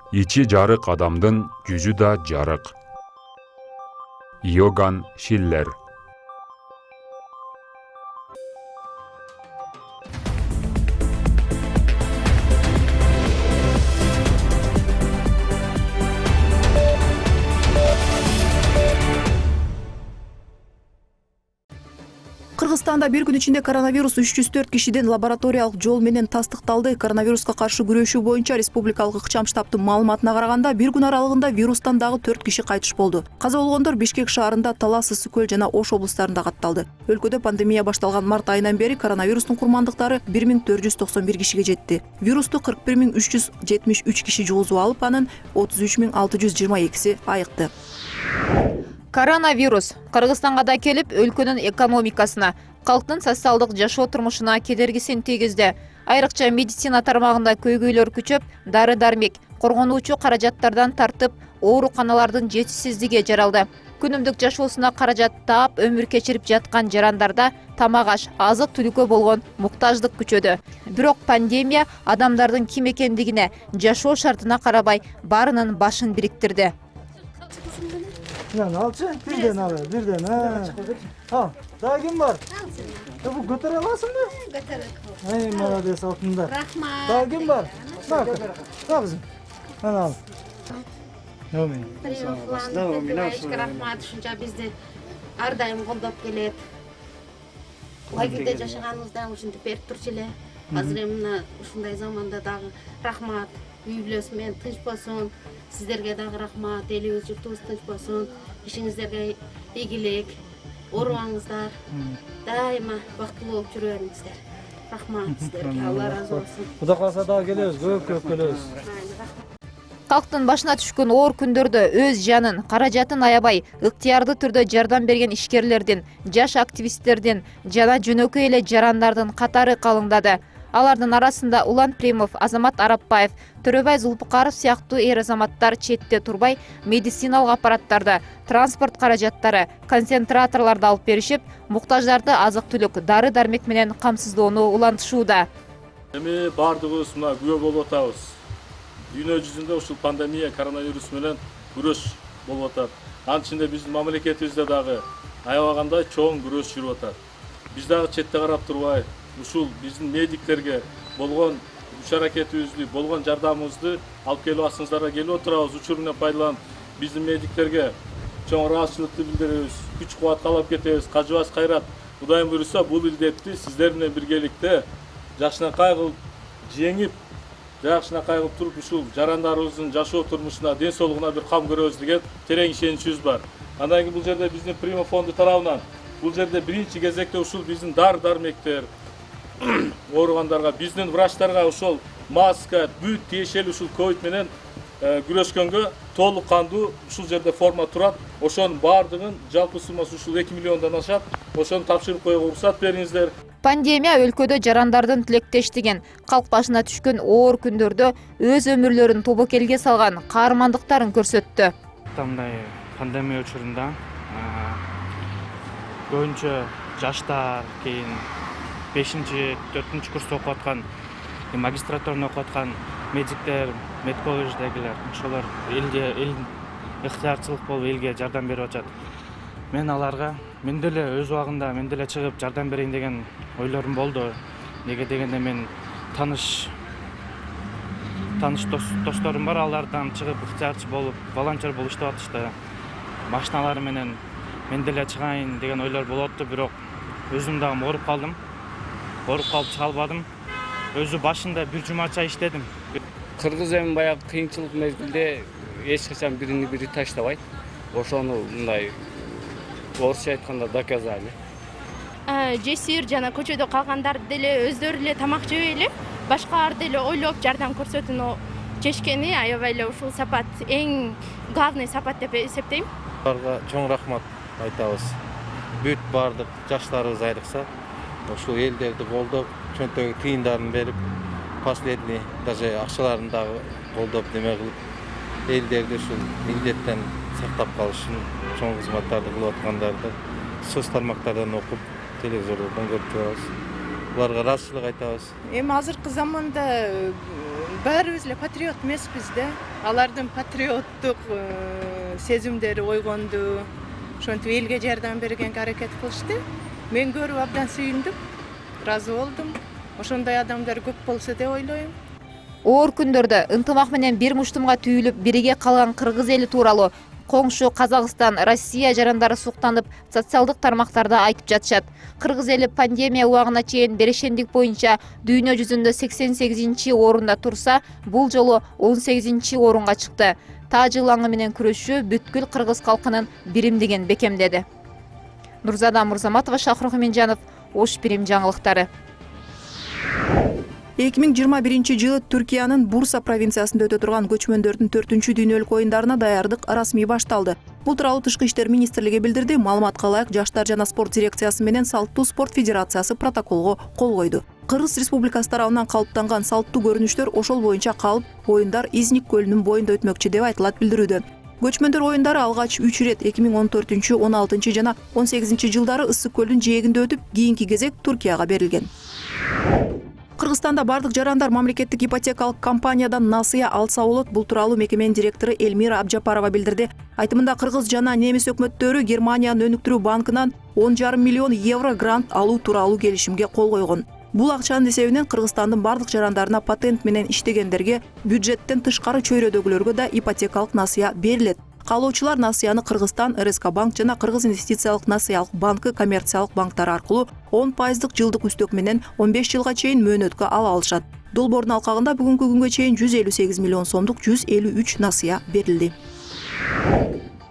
Ичи жарык адамдын жүзү да жарык. Иоганн Шиллер. Кыргызстанда бир күн ичинде коронавирус 304 кишиден лабораториялык жол менен тастыкталды. Коронавируска каршы күрөшүү боюнча республикалык ыкчам штабтын маалыматына караганда бир күн аралыгында вирустан дагы 4 киши кайтыш болду. Каза болгондор Бишкек шаарында, Талас, Ысык Көл жана Ош облустарында катталды. Өлкөдө пандемия башталган март айынан бери коронавирустун курмандыктары 1491 кишиге жетти. Вирусту 41373 киши жугузуп алып, анын 33622си айыкты. Коронавирус Кыргызстанга да келип, өлкөнүн экономикасына, калктын социалдык жашоо турмушуна кедергисин тийгизди. Айрыкча медицина тармагында көйгөйлөр күчөп, дары-дармек, коргонуучу каражаттардан тартып, ооруканалардын жетишсиздиги жаралды. Күнүмдүк жашоосуна каражат таап, өмүр кечирип жаткан жарандарда тамак-аш, азык-түлүккө болгон муктаждык күчөдү. Бирок пандемия адамдардын ким экендигине, жашоо шартына карабай баарынын башын бириктирди. Alçı, birden al, birden ha. Al, daha kim var? Bu götür alasın mı? Götür. Ay, молодец altında. Rahmat. Daha kim var? Bak, bak kızım. Al. Amin. Rahmat, shuncha bizni har doim qo'llab keladi. Лагерде жашаганыбыздан ушинтип берип турчу эле. Азыр мына ушундай заманда дагы рахмат. Үй бүлөсү менен тынч болсун. Сиздерге дагы рахмат. Элибиз журтубуз тынч болсун. Ишиңиздерге ийгилик. Оорубаңыздар. Дайыма бактылуу болуп жүрө бериңиздер. Рахмат сиздерге. Алла разы болсун. Кудай калса дагы келебиз, көп келебиз. Калктын башына түшкөн оор күндөрдө өз жанын, каражатын аябай, ыктыярдуу түрдө жардам берген ишкерлердин, жаш активисттердин жана жөнөкөй эле жарандардын катары калыңдады. Алардын арасында Улан Примов, Азамат Арапбаев, Төрөбай Зулпукаров сыяктуу эр азаматтар четте турбай медициналык аппараттарды, транспорт каражаттары, концентраторлорду алып беришип, муктаждарды азык-түлүк, дары-дармек менен камсыздоону улантышууда. Эми бардыгыбыз мына күбө болуп атабыз. Дүйнө жүзүндө ушул пандемия коронавирус менен күрөш болуп атат. Анын ичинде биздин мамлекетибизде дагы аябагандай чоң күрөш жүрүп атат. Биз дагы четте карап турбай, ушул биздин медиктерге болгон күч аракетибизди, болгон жардамыбызды алып келип астыңыздарга келип отурабыз. Учур менен пайдаланып, биздин медиктерге чоң ыраазычылыкты билдиребиз, күч-кубат каалап кетебиз. Кажыбас кайрат. Кудайым буйруса, бул илдетти сиздер менен биргеликте жакшынакай кылып жеңип, жакшынакай кылып туруп ушул жарандарыбыздын жашоо турмушуна, ден соолугуна бир кам көрөбүз деген терең ишеничибиз бар. Андан кийин бул жерде биздин Примов фонду тарабынан бул жерде биринчи кезекте ушул биздин дары-дармектер ооругандарга, биздин врачтарга ошол маска, бүт тиешелүү ушул ковид менен күрөшкөнгө толук кандуу ушул жерде форма турат. Ошонун баардыгын жалпы суммасы ушул 2 миллиондон ашат. Ошону тапшырып коюуга уруксат бериңиздер. Пандемия өлкөдө жарандардын тилектештигин, калк башына түшкөн оор күндөрдө өз өмүрлөрүн тобокелге салган каармандыктарын көрсөттү. Мындай пандемия учурунда көбүнчө жаштар, кийин 5-4 курста окуп аткан, магистратураны окуп аткан медиктер, медколледждегилер, ошолор эл ыктыярчылык болуп элге жардам берип атат. Мен аларга мен деле өз убагында мен деле чыгып жардам берейин деген ойлорум болду. Неге дегенде мен таныш досторум бар, алардан чыгып ыктыярчы болуп, волонтер болуп иштеп атышты. Машиналар менен мен деле чыгайын деген ойлор болуп атты, бирок өзүм дагы ооруп калдым. Ооруп калып чыга албадым. Өзү башында бир жумача иштедим. Кыргыз эми баягы кыйынчылык мезгилде эч качан биrini бири таштабайт. Ошону мындай орусча айтканда доказали. Жесир жана көчөдө калгандар деле өздөрү эле тамак жебей эле башкалар деле ойлоп жардам көрсөтүүнү чечкени аябай эле ушул сапат эң главный сапат деп эсептейм. Аларга чоң рахмат айтабыз. Бүт бардык жаштарыбыз айрыкса ушул элдерди колдоп, чөнтөгү тыйындарын берип, последний даже акчаларын дагы колдоп неме кылып, элдерди ушул илдеттен сактап калыш үчүн чоң кызматтарды кылып аткандарды соц тармактардан окуп, телевизорлордон көрүп жатабыз. Буларга ыраазычылык айтабыз. Эми азыркы заманда баарыбыз эле патриот эмеспиз да. Алардын патриоттук сезимдери ойгонду, ошентип элге жардам бергенге аракет кылышты. Мен көрүп абдан сүйүндүм, ыраазы болдум. Ошондой адамдар көп болсо деп ойлойм. Оор күндөрдө ынтымак менен бир муштумга түйүлүп бирге калган кыргыз эли тууралуу коңшу Казакстан, Россия жарандары суктанып, социалдык тармактарда айтып жатышат. Кыргыз эли пандемия убагына чейин берешендик боюнча дүйнө жүзүндө 88 орунда турса, бул жолу 18 орунга чыкты. Таа жылаңы менен күрөшүү бүткүл кыргыз калкынын биримдигин бекемдеди. Нурзада Мурзаматова, Шахрух Минжанов, Ош Бирим жаңылыктары. 2021 жылы Түркиянын Бурса провинциясында өтө турган көчмөндөрдүн 4-чү дүйнөлүк оюндарына даярдык расмий башталды. Бул тууралуу Тышкы иштер министрлиги билдирди. Маалыматка ылайык, Жаштар жана спорт дирекциясы менен Салттуу спорт федерациясы протоколго кол койду. Кыргыз Республикасы тарабынан калыптанган салттуу көрүнүштөр ошол боюнча калып, оюндар Изник көлүнүн боюнда өтмөкчү деп айтылат билдирүүдө. Көчмөндөр оюндары алгач 3 ирет 2014, 16 жана 18 жылдары Ысык көлдүн жээгинде өтүп, кийинки кезек Туркияга берилген. Кыргызстанда бардык жарандар мамлекеттик ипотекалык компаниядан насыя алса болот. Бул тууралуу мекеменин директору Элмира Абжапарова билдирди. Айтымында Кыргыз жана немис өкмөттөрү Германиянын өнүктүрүү банкынан 10,5 миллион евро грант алуу тууралуу келишимге кол койгон. Бул акчанын эсебинен Кыргызстандын бардык жарандарына патент менен иштегендерге, бюджеттен тышкары чөйрөдөгүлөргө да ипотекалык насыя берилет. Каалоочулар насыяны Кыргызстан РСК банк жана Кыргыз инвестициялык насыялык банкы коммерциялык банктары аркылуу 10% жылдык үстөк менен 15 жылга чейин мөөнөткө ала алышат. Долбоордун алкагында бүгүнкү күнгө чейин 158 миллион сомдук 153 насыя берилди.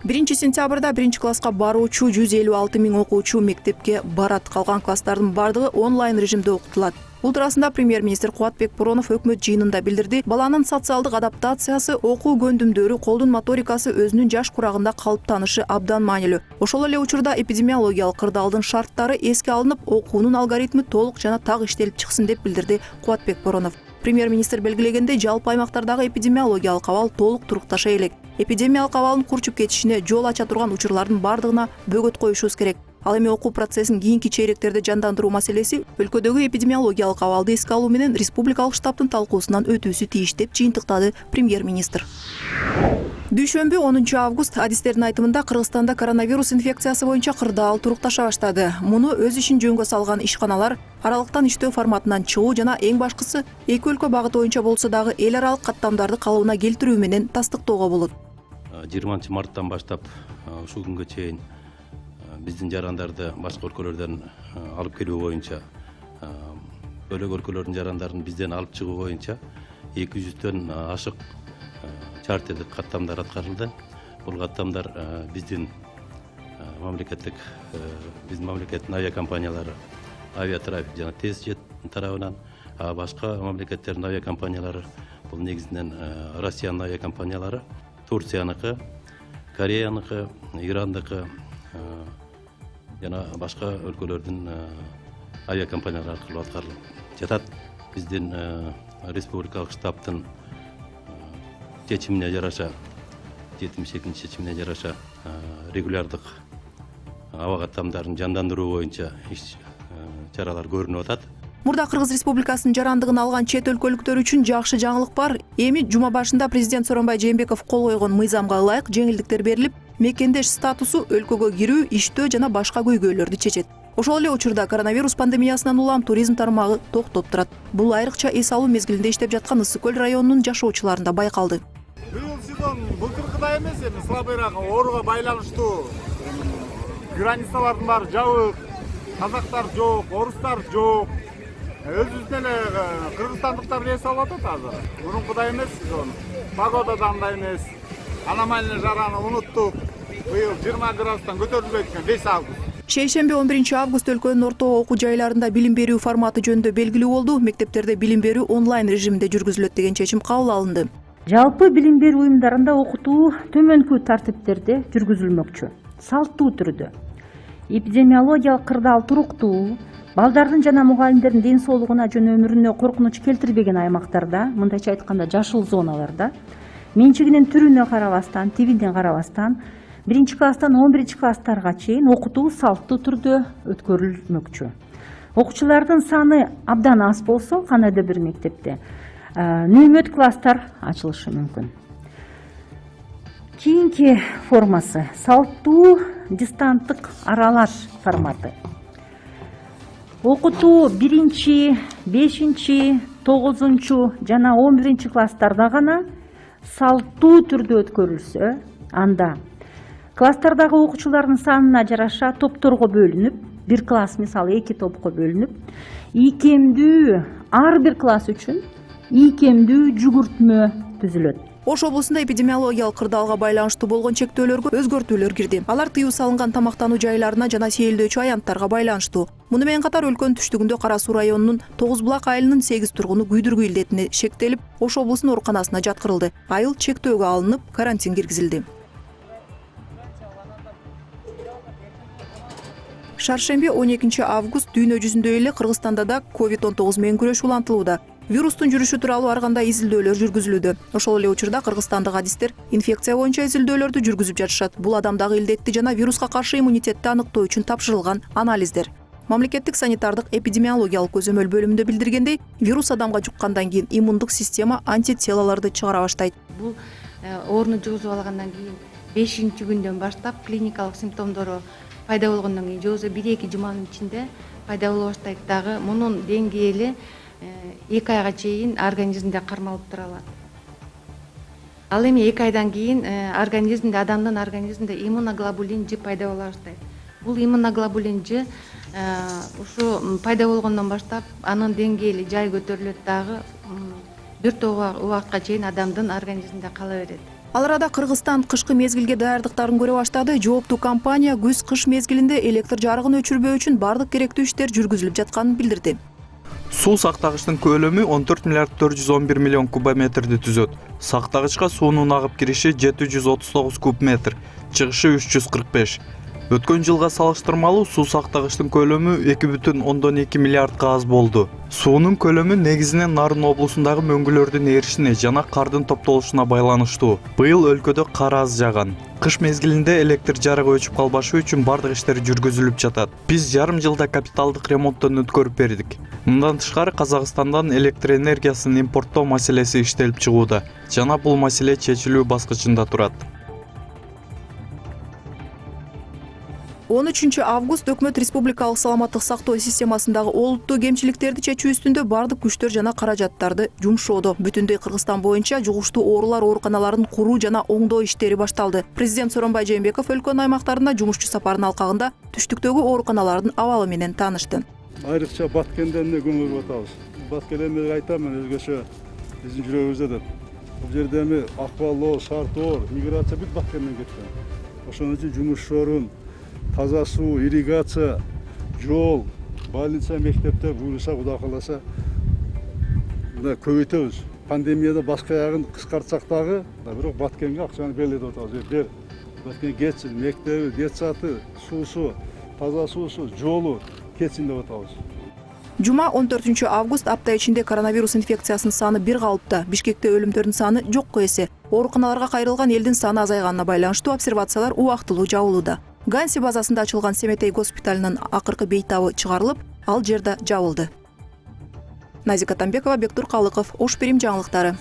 1 сентябрда 1 класска баруучу 156 миң окуучу мектепке барат. Калган класстардын бардыгы онлайн режимде окутулат. Бул туурасында премьер-министр Кубатбек Боронов өкмөт жыйынында билдирди. Баланын социалдык адаптациясы, окуу көндүмдөрү, колдун моторикасы өзүнүн жаш курагында калыптанышы абдан маанилүү. Ошол эле учурда эпидемиологиялык кырдаалдын шарттары эске алынып, окуунун алгоритми толук жана так иштелип чыксын деп билдирди Кубатбек Боронов. Премьер-министр белгилегендей, жалпы аймактардагы эпидемиологиялык абал толук турукташа элек. Эпидемиялык абалдын курчуп кетишине жол ача турган учурлардын бардыгына бөгөт коюшубуз керек. Ал эми окуу процессин кийинки чейректерде жандандыруу маселеси өлкөдөгү эпидемиологиялык абалды эске алуу менен республикалык штабтын талкуусунан өтүүсү тийиш деп жыйынтыктады премьер-министр. Дүйшөмбү 10 август адистердин айтымында Кыргызстанда коронавирус инфекциясы боюнча кырдаал турукташа баштады. Муну өз ишин жөнгө салган ишканалар аралыктан иштөө форматынан чыгуу жана эң башкысы эки өлкө багыты боюнча болсо дагы эл аралык каттамдарды калыбына келтирүү менен тастыктоого болот. 20 марттан баштап ушул күнгө чейин биздин жарандарды башка өлкөлөрдөн алып келүү боюнча, бөлөк өлкөлөрдүн жарандарын бизден алып чыгуу боюнча 200дөн ашык чартерлик каттамдар аткарылды. Бул каттамдар биздин мамлекеттин авиакомпаниялары, авиатрафик жана тез жет тарабынан, башка мамлекеттердин авиакомпаниялары, бул негизинен Россиянын авиакомпаниялары, Турцияныкы, Кореяныкы, Ирандыкы жана башка өлкөлөрдүн авиакомпаниялары аркылуу аткарылып жатат. Биздин республикалык штабтын чечимине жараша, 72 чечимине жараша регулярдык аба каттамдарын жандандыруу боюнча чаралар көрүнүп атат. Мурда Кыргыз Республикасынын жарандыгын алган чет өлкөлүктөр үчүн жакшы жаңылык бар. Эми жума башында президент Сооронбай Жээнбеков кол койгон мыйзамга ылайык жеңилдиктер берилип, мекендеш статусу өлкөгө кирүү, иштөө жана башка көйгөйлөрдү чечет. Ошол эле учурда коронавирус пандемиясынан улам туризм тармагы токтоп турат. Бул айрыкча эс алуу мезгилинде иштеп жаткан Ысык көл районунун жашоочуларында байкалды. Бул сезон былтыркыдай эмес, эми слабыйраак ооруга байланыштуу границалардын баары жабык, казактар жок, орустар жок. Өзүбүздүн эле кыргызстандыктар эс алып атат азыр. Мурункудай эмес сезон. Погода да андай эмес. Аномальный жараны унуттук. Быйыл 20 градустан көтөрүлбөйт экен 5 август. Шейшемби 11 август өлкөнүн орто окуу жайларында билим берүү форматы жөнүндө белгилүү болду. Мектептерде билим берүү онлайн режиминде жүргүзүлөт деген чечим кабыл алынды. Жалпы билим берүү уюмдарында окутуу төмөнкү тартиптерде жүргүзүлмөкчү. Салттуу түрдө. Эпидемиологиялык кырдаал туруктуу, балдардын жана мугалимдердин ден соолугуна жана өмүрүнө коркунуч келтирбеген аймактарда, мындайча айтканда жашыл зоналарда, менчигинин түрүнө карабастан, тибинден карабастан 1 класстан 11 класстарга чейин окутуу салттуу түрдө өткөрүлмөкчү. Окуучулардын саны абдан аз болсо, кандайдыр бир мектепте нөмөт класстар ачылышы мүмкүн. Кийинки формасы салттуу дистанттык аралаш форматы. Окутуу 1-5, 9 жана 11 класстарда гана салттуу түрдө өткөрүлсө, анда класстардагы окуучулардын санына жараша топторго бөлүнүп, бир класс мисалы 2 топко бөлүнүп, ийкемдүү ар бир класс үчүн ийкемдүү жүгүртмө түзүлөт. Ош облусунда эпидемиологиялык кырдаалга байланыштуу болгон чектөөлөргө өзгөртүүлөр кирди. Алар тыюу салынган тамактануу жайларына жана сейилдөөчү аянттарга байланыштуу. Муну менен катар өлкөнүн түштүгүндө Кара Суу районунун Тогуз булак айылынын 8 тургуну күйдүргү илдетине шектелип, Ош облусунун ооруканасына жаткырылды. Айыл чектөөгө алынып, карантин киргизилди. Шаршемби 12 август дүйнө жүзүндө эле Кыргызстанда да COVID-19 менен күрөш улантылууда. Вирустун жүрүшү тууралуу ар кандай изилдөөлөр жүргүзүлүүдө. Ошол эле учурда кыргызстандык адистер инфекция боюнча изилдөөлөрдү жүргүзүп жатышат. Бул адамдагы илдетти жана вируска каршы иммунитетти аныктоо үчүн тапшырылган анализдер. Мамлекеттик санитардык эпидемиологиялык көзөмөл бөлүмүндө билдиргендей, вирус адамга жуккандан кийин иммундук система антителолорду чыгара баштайт. Бул ооруну жугузуп алгандан кийин 5-күндөн баштап клиникалык симптомдору пайда болгондон кийин же болбосо 1-2 жуманын ичинде пайда боло баштайт. Дагы мунун деңгээли 2 айга чейин организмде кармалып тура алат. Ал эми 2 айдан кийин организмде, адамдын организмде иммуноглобулин G пайда боло баштайт. Бул иммуноглобулин G ушу пайда болгондон баштап анын деңгээли жай көтөрүлөт, дагы бир топ убакытка чейин адамдын организминде кала берет. Ал арада Кыргызстан кышкы мезгилге даярдыктарын көрө баштады. Жооптуу компания күз-кыш мезгилинде электр жарыгын өчүрбөө үчүн бардык керектүү иштер жүргүзүлүп жатканын билдирди. Суу сактагычтын көлөмү 14 миллиард 411 миллион кубометрди түзөт. Сактагычка суунун агып кириши 739 куб метр, чыгышы 345. Өткөн жылга салыштырмалуу суу сактагычтын көлөмү 2,2 миллиардга аз болду. Суунун көлөмү негизинен Нарын облусундагы мөңгүлөрдүн эришине жана кардын топтолушуна байланыштуу. Быйыл өлкөдө кар аз жаган. Кыш мезгилинде электр жарыгы өчүп калбашы үчүн бардык иштер жүргүзүлүп жатат. Биз жарым жылда капиталдык ремонттон өткөрүп бердик. Мындан тышкары Казакстандан электр энергиясын импорттоо маселеси иштелип чыгууда жана бул маселе чечилүү баскычында турат. 13 август өкмөт республикалык саламаттык сактоо системасындагы олуттуу кемчиликтерди чечүү үстүндө бардык күчтөр жана каражаттарды жумшоодо. Бүтүндөй Кыргызстан боюнча жугуштуу оорулар ооруканаларын куруу жана оңдоо иштери башталды. Президент Сооронбай Жээнбеков өлкөнүн аймактарына жумушчу сапарынын алкагында түштүктөгү ооруканалардын абалы менен таанышты. Айрыкча Баткендене көңүл буруп атабыз. Баткендене айтамын өзгөчө биздин жүрөгүбүздө деп. Бул жерде эми акбалоо, шартоор, миграция бүт Баткенден кеткен. Ошон үчүн жумушчорун таза суу, ирригация, жол, больница, мектептер буюрса, Кудай кааласа, мына көбөйтөбүз. Пандемияда башка ягын кыскартсак дагы, бирок Баткенге акчаны белгилеп атабыз. Бер Баткен кетсин, мектеби, детсаты, суусу, таза суусу, жолу кетсин деп атабыз. Жума 14 август апта ичинде коронавирус инфекциясынын саны бир калыпта. Бишкекте өлүмдөрдүн саны жокко эсе. Ооруканаларга кайрылган элдин саны азайганына байланыштуу обсервациялар убактылуу жабылууда. Ганси базасында ачылган Семетей госпиталынын акыркы бейтабы чыгарылып, ал жерде жабылды. Назика Тамбекова, Бектур Калыков, Ош Перим жаңылыктары.